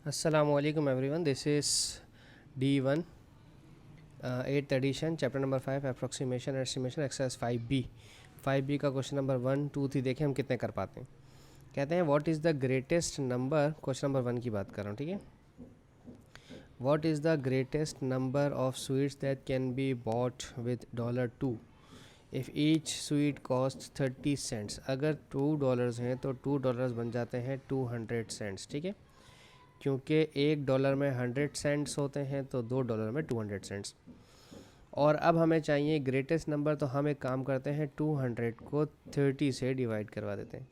Assalamualaikum everyone. This is D1 8th edition chapter number 5 approximation and estimation exercise 5B का question number 1 2 3 देखें हम कितने कर पाते हैं। कहते हैं what is the greatest number, question number 1 की बात कर रहा हूँ, ठीक है। What is the greatest number of sweets that can be bought with $2 if each sweet cost 30 cents. अगर $2 हैं तो $2 बन जाते हैं 200 सेंट्स, ठीक है। क्योंकि $1 में 100 सेंट्स होते हैं तो $2 में 200 सेंट्स। और अब हमें चाहिए ग्रेटेस्ट नंबर, तो हम एक काम करते हैं 200 को 30 से डिवाइड करवा देते हैं।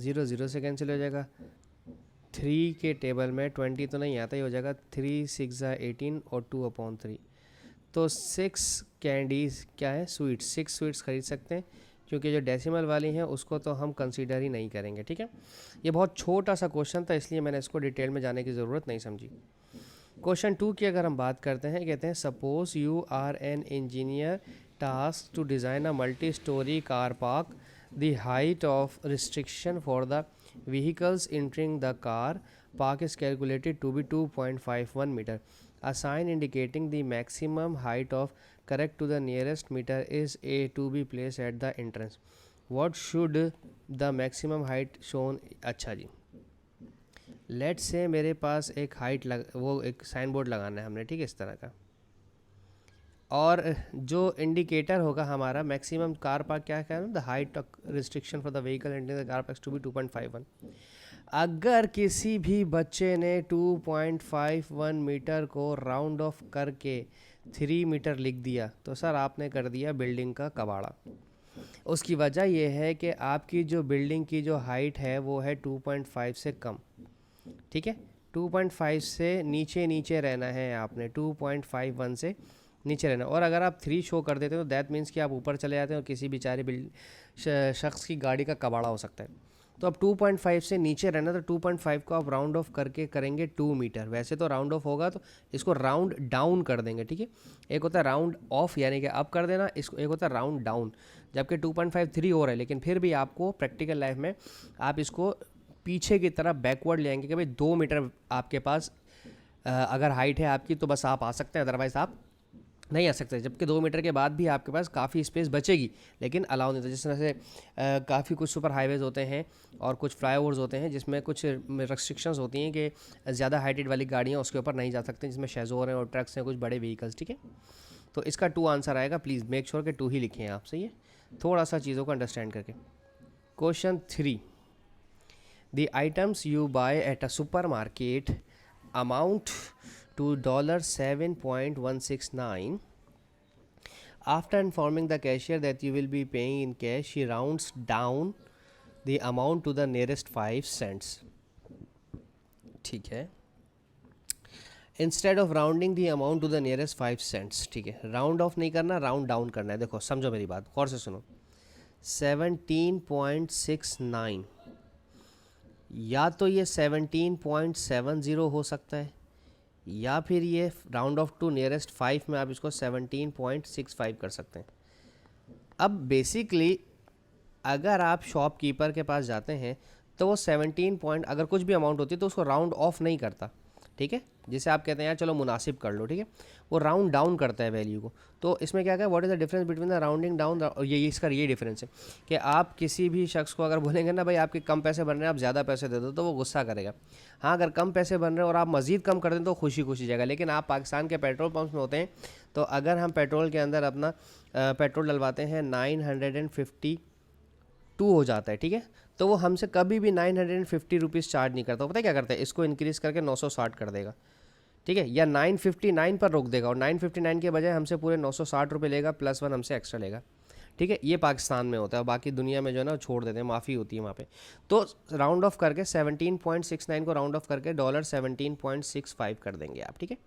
0 0 से कैंसिल हो जाएगा। 3 के टेबल में 20 तो नहीं आता, ये हो जाएगा 3 6 18 और 2/3। तो 6 कैंडीज़ क्या है, स्वीट्स, 6 स्वीट्स खरीद सकते हैं, क्योंकि जो डेसिमल वाली हैं उसको तो हम कंसीडर ही नहीं करेंगे, ठीक है। ये बहुत छोटा सा क्वेश्चन था, इसलिए मैंने इसको डिटेल में जाने की ज़रूरत नहीं समझी। क्वेश्चन 2 की अगर हम बात करते हैं, कहते हैं suppose you are an engineer task to design a multi storey car park, the height of restriction for the vehicles entering the car park is calculated to be 2.51 meter. A sign indicating the maximum height of correct to the nearest meter is a to be placed at the entrance. What should the maximum height shown? अच्छा जी, let's say मेरे पास एक height वो एक sign board लगाना है हमने, ठीक है, इस तरह का। और जो इंडिकेटर होगा हमारा मैक्सिमम कार पार्क क्या है, the height restriction for the vehicle entering the car park to be 2.51। अगर किसी भी बच्चे ने 2.51 मीटर को राउंड ऑफ करके 3 मीटर लिख दिया तो सर आपने कर दिया बिल्डिंग का कबाड़ा। उसकी वजह यह है कि आपकी जो बिल्डिंग की जो हाइट है वो है 2.5 से कम, ठीक है। 2.5 से नीचे नीचे रहना है आपने, 2.51 से नीचे रहना। और अगर आप 3 शो कर देते हो तो दैट मीन्स कि आप ऊपर चले जाते हैं और किसी बेचारे शख्स की गाड़ी का कबाड़ा हो सकता है। तो अब 2.5 से नीचे रहना, तो 2.5 को आप राउंड ऑफ करके करेंगे 2 मीटर। वैसे तो राउंड ऑफ होगा तो इसको राउंड डाउन कर देंगे, ठीक है। एक होता है राउंड ऑफ यानी कि अप कर देना, इसको एक होता है राउंड डाउन। जबकि 2.5 3 और है, लेकिन फिर भी आपको प्रैक्टिकल लाइफ में आप इसको पीछे की तरफ बैकवर्ड ले आएंगे कि भाई 2 मीटर आपके पास अगर हाइट है आपकी तो बस आप आ सकते हैं, अदरवाइज़ आप नहीं आ सकते। जबकि 2 मीटर के बाद भी आपके पास काफ़ी स्पेस बचेगी, लेकिन अलाउ नहीं होता। जिस तरह से काफ़ी कुछ सुपर हाईवेज़ होते हैं और कुछ फ्लाईओवर्स होते हैं जिसमें कुछ रेस्ट्रिक्शंस होती हैं कि ज़्यादा हाइटेड वाली गाड़ियाँ उसके ऊपर नहीं जा सकती, जिसमें शेज़ोर हैं और ट्रक्स हैं, कुछ बड़े व्हीकल्स, ठीक है। तो इसका 2 आंसर आएगा। प्लीज़ मेक श्योर कि 2 ही लिखें आप, सही है, थोड़ा सा चीज़ों को अंडरस्टैंड करके। Question 3, the items you buy at a supermarket amount to $7.169. After informing the cashier that you will be paying in cash, she rounds down the amount to the nearest 5 cents. ठीक है, instead of rounding the amount to the nearest 5 cents, ठीक है। Round of नहीं करना, round down करना है। देखो समझो मेरी बात, गौर से सुनो। 17.69, या तो ये 17.70 हो सकता है, या फिर ये राउंड ऑफ टू नियरेस्ट 5 में आप इसको 17.65 कर सकते हैं। अब बेसिकली अगर आप शॉपकीपर के पास जाते हैं तो वो 17 पॉइंट अगर कुछ भी अमाउंट होती है तो उसको राउंड ऑफ नहीं करता, ठीक है। जिसे आप कहते हैं यार चलो मुनासिब कर लो, ठीक है, वो राउंड डाउन करता है वैल्यू को। तो इसमें क्या है, what is the difference between the rounding down, ये इसका ये डिफरेंस है कि आप किसी भी शख्स को अगर बोलेंगे ना भाई आपके कम पैसे बन रहे हैं आप ज़्यादा पैसे दे दो, तो वो गुस्सा करेगा। हाँ, अगर कम पैसे बन रहे हैं और आप मज़ीद कम कर दें तो खुशी खुशी जाएगा। लेकिन आप पाकिस्तान के पेट्रोल पम्प्स में होते हैं, तो अगर हम पेट्रोल के अंदर अपना पेट्रोल डलवाते हैं 952 हो जाता है, ठीक है, तो वो हमसे कभी भी 950 रुपीज़ चार्ज नहीं करता। पता है क्या करता है, इसको इंक्रीज़ करके 960 कर देगा, ठीक है, या 959 पर रोक देगा और 959 के बजाय हमसे पूरे 960 रुपये लेगा, +1 हमसे एक्स्ट्रा लेगा, ठीक है। ये पाकिस्तान में होता है, बाकी दुनिया में जो है ना छोड़ देते हैं, माफ़ी होती है वहाँ पे। तो राउंड ऑफ करके 17.69 को राउंड ऑफ करके $17.65 कर देंगे आप, ठीक है,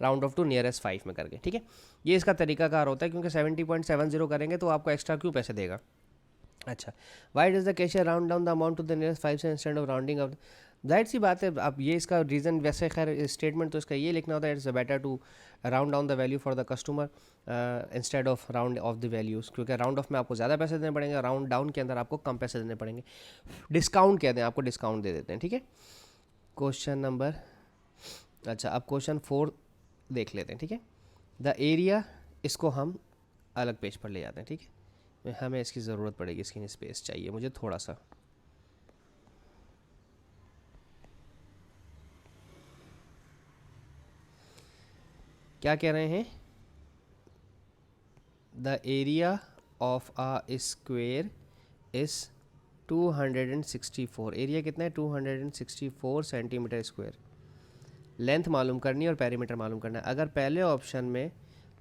राउंड ऑफ टू नियरेस्ट 5 में करके, ठीक है। ये इसका तरीकाकार होता है, क्योंकि 70.70 करेंगे तो आपको एक्स्ट्रा क्यों पैसे देगा। अच्छा, why does the cashier round down the amount to the nearest 5 instead of rounding off. जाहिर सी बात है, अब ये इसका रीज़न वैसे खैर स्टेटमेंट तो इसका ये लिखना होता है, it's better to round down the value for the customer instead of round off the values, क्योंकि राउंड ऑफ में आपको ज़्यादा पैसे देने पड़ेंगे, राउंड डाउन के अंदर आपको कम पैसे देने पड़ेंगे। डिस्काउंट कहते हैं, आपको डिस्काउंट दे देते हैं, ठीक है। क्वेश्चन नंबर अच्छा, अब क्वेश्चन 4 देख लेते हैं, ठीक है। द एरिया, इसको हम अलग पेज पर ले जाते हैं, ठीक है। हमें इसकी ज़रूरत पड़ेगी, इसकी स्पेस चाहिए मुझे थोड़ा सा। क्या कह रहे हैं? The area of a square is 264। Area कितना है? 264 सेंटीमीटर स्क्वायर। लेंथ मालूम करनी है और पेरीमीटर मालूम करना है। अगर पहले ऑप्शन में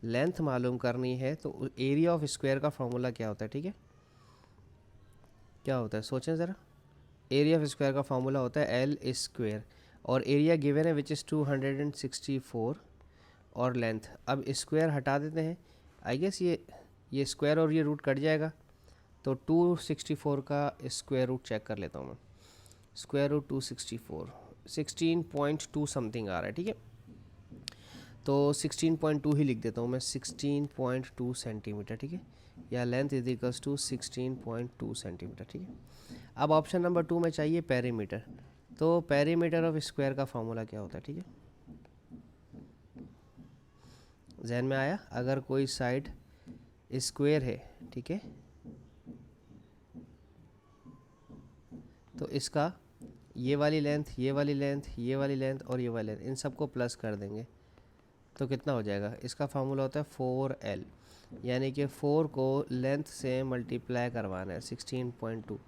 लेंथ मालूम करनी है तो एरिया ऑफ स्क्वायर का फॉर्मूला क्या होता है, ठीक है? क्या होता है सोचें ज़रा। एरिया ऑफ स्क्वायर का फॉर्मूला होता है एल स्क्वायर, और एरिया गिवन है विच इज़ 264 और लेंथ। अब स्क्वायर हटा देते हैं, आई गेस ये स्क्वायर और ये रूट कट जाएगा, तो 264 का स्क्वायर रूट चेक कर लेता हूँ मैं। स्क्वायर रूट 264 16.2 समथिंग आ रहा है, ठीक है। तो 16.2 ही लिख देता हूँ मैं, 16.2 सेंटीमीटर, ठीक है। या length is equals to 16.2 centimetre, ठीक है। अब ऑप्शन नंबर 2 में चाहिए पेरीमीटर। तो पेरीमीटर ऑफ स्क्वायर का फॉर्मूला क्या होता है, ठीक है? जहन में आया? अगर कोई साइड स्क्वायर है, ठीक है, तो इसका ये वाली लेंथ, ये वाली लेंथ, ये वाली लेंथ और ये वाली लेंथ, इन सबको प्लस कर देंगे तो कितना हो जाएगा? इसका फार्मूला होता है 4L, यानी कि 4 को लेंथ से मल्टीप्लाई करवाना है 16.2।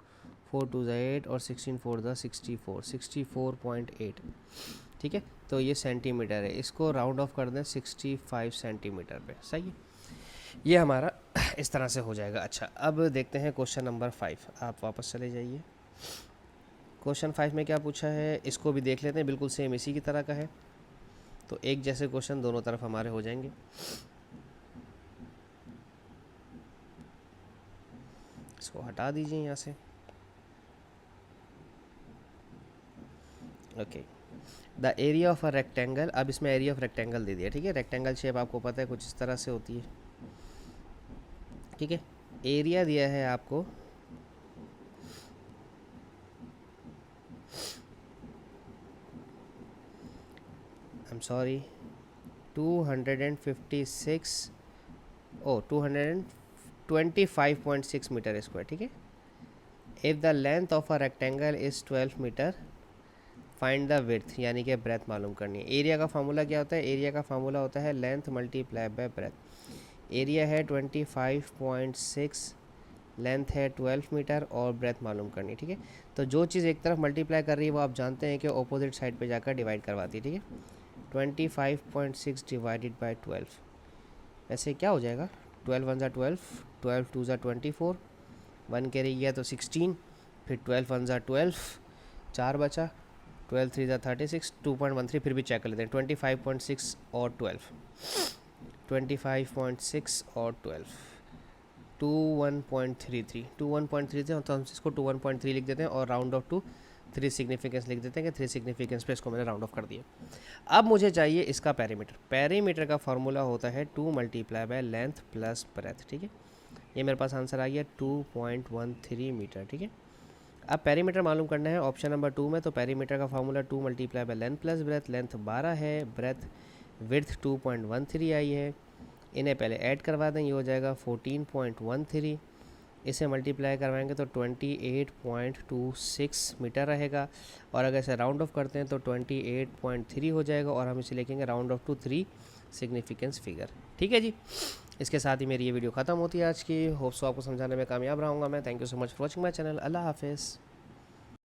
4 2 8 और 16 4 64, 64.8, ठीक है। तो ये सेंटीमीटर है, इसको राउंड ऑफ कर दें 65 सेंटीमीटर पे, सही है। ये हमारा इस तरह से हो जाएगा। अच्छा, अब देखते हैं क्वेश्चन नंबर 5। आप वापस चले जाइए। क्वेश्चन 5 में क्या पूछा है इसको भी देख लेते हैं, बिल्कुल सेम इसी की तरह का है, तो एक जैसे क्वेश्चन दोनों तरफ हमारे हो जाएंगे। इसको हटा दीजिए यहाँ से। Okay, the area of a rectangle. अब इसमें एरिया ऑफ रेक्टेंगल दे दिया, ठीक है। रेक्टेंगल शेप आपको पता है कुछ इस तरह से होती है, ठीक है। एरिया दिया है आपको I am sorry 256 225.6 metre square, ठीक है। If the length of a rectangle is 12 metre, find the width, यानी कि ब्रेथ मालूम करनी है। एरिया का फार्मूला क्या होता है? एरिया का फार्मूला होता है length multiply by breath. Area है 25.6, लेंथ है 12 मीटर और ब्रेथ मालूम करनी, ठीक है। तो जो चीज़ एक तरफ मल्टीप्लाई कर रही है वो आप जानते हैं कि ऑपोजिट साइड पे जाकर डिवाइड करवाती है, ठीक है। 25.6 डिवाइडेड बाई 12, ऐसे क्या हो जाएगा? 12 1 12, 12 2 24, 1 कैरी गया तो 16, फिर 12 1 12, 4 बचा, 12 3 36, 2.13, फिर भी चेक कर लेते हैं। 25.6 और 12, 25.6 और 12, 21.33, 21.33, तो हम इसको 21.3 लिख देते हैं और राउंड ऑफ टू 3 सिग्निफिकेंस लिख देते हैं कि 3 सिग्निफिकेंस पे इसको मैंने राउंड ऑफ कर दिया। अब मुझे चाहिए इसका पेरीमीटर। पेरीमीटर का फॉर्मूला होता है 2 multiply by length plus breadth, ठीक है। ये मेरे पास आंसर आ गया 2.13 मीटर, ठीक है। अब पेरीमीटर मालूम करना है ऑप्शन नंबर 2 में, तो पेरीमीटर का formula 2 multiply by length plus breadth. Length 12 है, ब्रेथ विड्थ 2.13 आई है, इन्हें पहले ऐड करवा दें, ये हो जाएगा 14.13। इसे मल्टीप्लाई करवाएंगे तो 28.26 मीटर रहेगा, और अगर इसे राउंड ऑफ करते हैं तो 28.3 हो जाएगा, और हम इसे लिखेंगे round off to 3 significance figure, ठीक है जी। इसके साथ ही मेरी ये वीडियो ख़त्म होती है आज की। होप सो आपको समझाने में कामयाब रहूँगा मैं। Thank you so much for watching my channel. अल्लाह हाफिज़।